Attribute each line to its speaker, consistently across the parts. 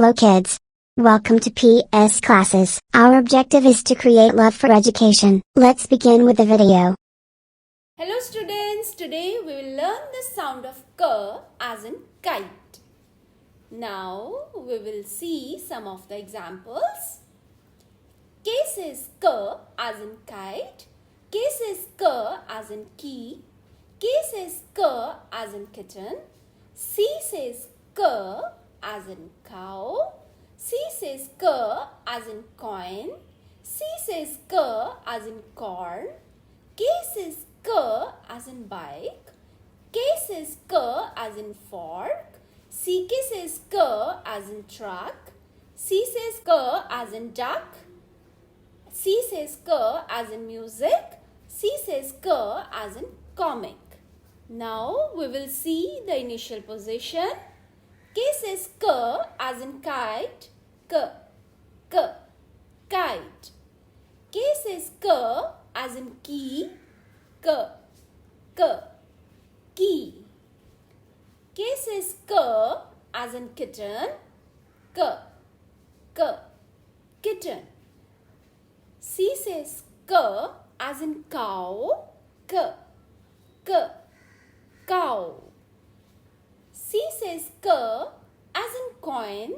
Speaker 1: Hello kids. Welcome to PS classes. Our objective is to create love for education. Let's begin with the video.
Speaker 2: Hello students, today we will learn the sound of k as in kite. Now we will see some of the examples. K says k as in kite. K says k as in key. K says k as in kitten. C says k as in cow. C says k as in coin. C says k as in corn. K says k as in bike. K says k as in fork. CK says k as in truck. C says k as in duck. C says k as in music. C says k as in comic. Now we will see the initial position. K says k as in kite. Kite. K says k as in key. Key. K says k as in kitten. Kitten. C says k as in cow. Cow. C says k as in coin.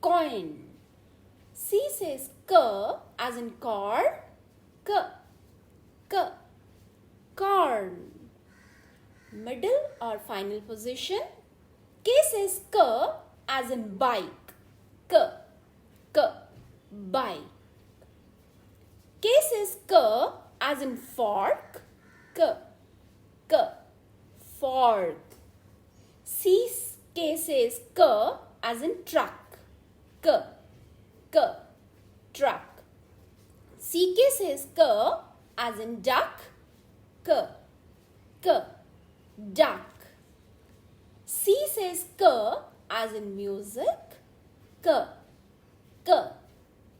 Speaker 2: Coin. C says k as in corn. Corn. Middle or final position. K says k as in bike. Bike. K says k as in fork. Fork. K says k as in truck. Truck. CK says k as in duck. Duck. C says k as in music.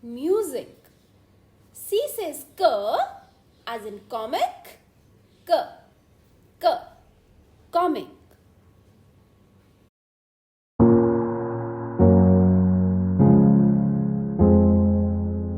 Speaker 2: Music. C says k as in comic. Comic.